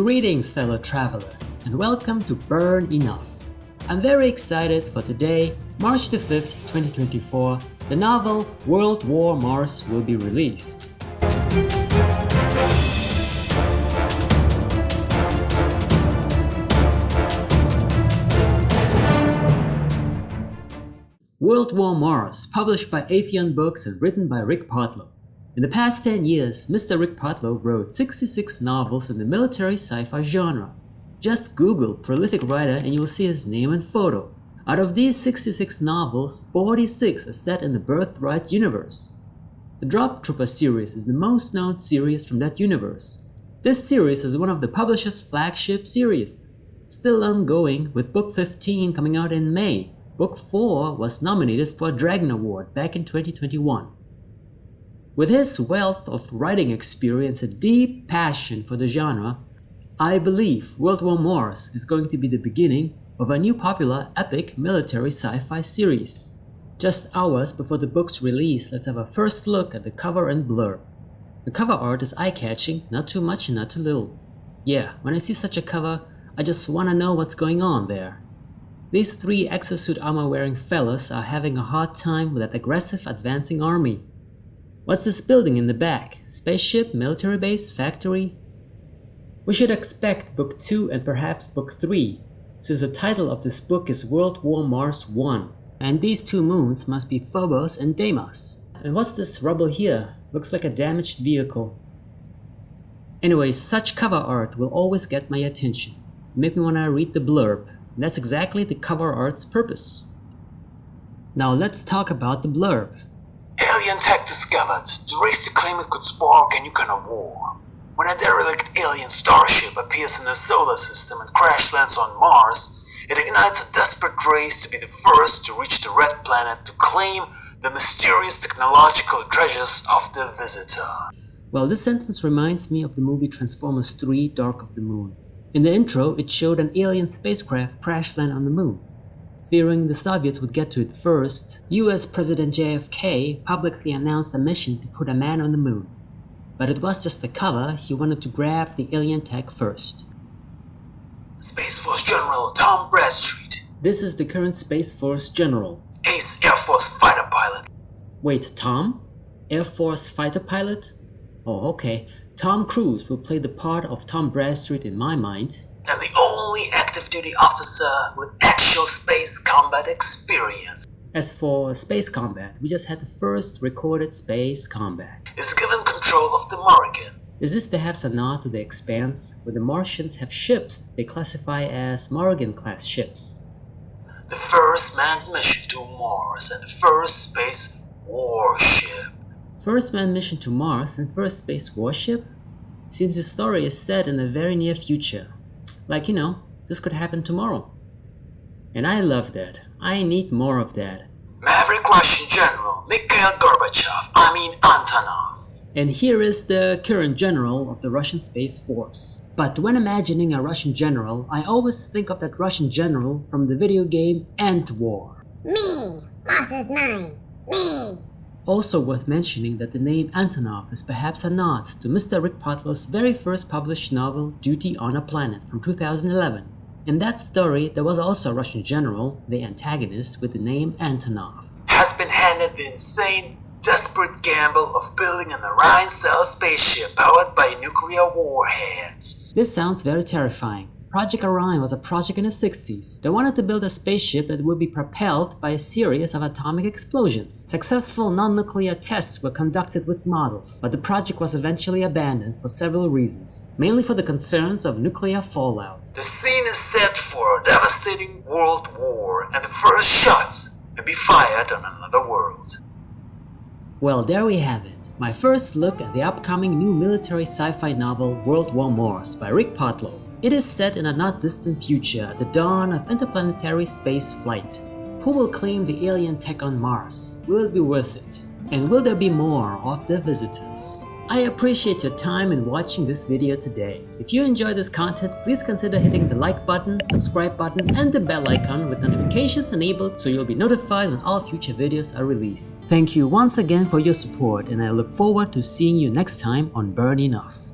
Greetings fellow travelers and welcome to Burn Enough. I'm very excited for today, March the 5th, 2024, the novel World War Mars will be released. World War Mars, published by Atheon Books and written by Rick Partlow. In the past 10 years, Mr. Rick Partlow wrote 66 novels in the military sci-fi genre. Just Google prolific writer and you will see his name and photo. Out of these 66 novels, 46 are set in the Birthright universe. The Drop Trooper series is the most known series from that universe. This series is one of the publisher's flagship series. Still ongoing, with Book 15 coming out in May. Book 4 was nominated for a Dragon Award back in 2021. With his wealth of writing experience and deep passion for the genre, I believe World War Mars is going to be the beginning of a new popular epic military sci-fi series. Just hours before the book's release, let's have a first look at the cover and blurb. The cover art is eye-catching, not too much and not too little. Yeah, when I see such a cover, I just wanna know what's going on there. These three exosuit armor-wearing fellas are having a hard time with that aggressive advancing army. What's this building in the back? Spaceship, military base, factory? We should expect Book 2 and perhaps Book 3, since the title of this book is World War Mars 1, and these two moons must be Phobos and Deimos. And what's this rubble here? Looks like a damaged vehicle. Anyways, such cover art will always get my attention. Make me wanna read the blurb, and that's exactly the cover art's purpose. Now let's talk about the blurb. Alien tech discovered. The race to claim it could spark a new kind of war. When a derelict alien starship appears in the solar system and crash lands on Mars, it ignites a desperate race to be the first to reach the red planet to claim the mysterious technological treasures of the visitor. Well, this sentence reminds me of the movie Transformers 3: Dark of the Moon. In the intro, it showed an alien spacecraft crash land on the moon. Fearing the Soviets would get to it first, US President JFK publicly announced a mission to put a man on the moon. But it was just a cover, he wanted to grab the alien tech first. Space Force General Tom Bradstreet. This is the current Space Force General. Ace Air Force fighter pilot. Wait, Tom? Air Force fighter pilot? Oh, okay. Tom Cruise will play the part of Tom Bradstreet in my mind. And the only active duty officer with actual space combat experience. As for space combat, we just had the first recorded space combat. Is given control of the Morrigan. Is this perhaps a nod to The Expanse, where the Martians have ships they classify as Morrigan-class ships? The first manned mission to Mars and the first space warship. First manned mission to Mars and first space warship? Seems the story is set in the very near future. Like, this could happen tomorrow. And I love that. I need more of that. Maverick Russian General Mikhail Antonov. And here is the current general of the Russian Space Force. But when imagining a Russian general, I always think of that Russian general from the video game Ant War. Me! Boss is mine! Me! Also worth mentioning that the name Antonov is perhaps a nod to Mr. Rick Partlow's very first published novel, Duty on a Planet, from 2011. In that story, there was also a Russian general, the antagonist, with the name Antonov. Has been handed the insane, desperate gamble of building an Orion-style spaceship powered by nuclear warheads. This sounds very terrifying. Project Orion was a project in the 60s. They wanted to build a spaceship that would be propelled by a series of atomic explosions. Successful non-nuclear tests were conducted with models, but the project was eventually abandoned for several reasons, mainly for the concerns of nuclear fallout. The scene is set for a devastating world war, and the first shot will be fired on another world. Well, there we have it. My first look at the upcoming new military sci-fi novel World War Mars by Rick Partlow. It is set in a not distant future at the dawn of interplanetary space flight. Who will claim the alien tech on Mars? Will it be worth it? And will there be more of the visitors? I appreciate your time in watching this video today. If you enjoy this content, please consider hitting the like button, subscribe button, and the bell icon with notifications enabled so you'll be notified when all future videos are released. Thank you once again for your support, and I look forward to seeing you next time on Burn Enough.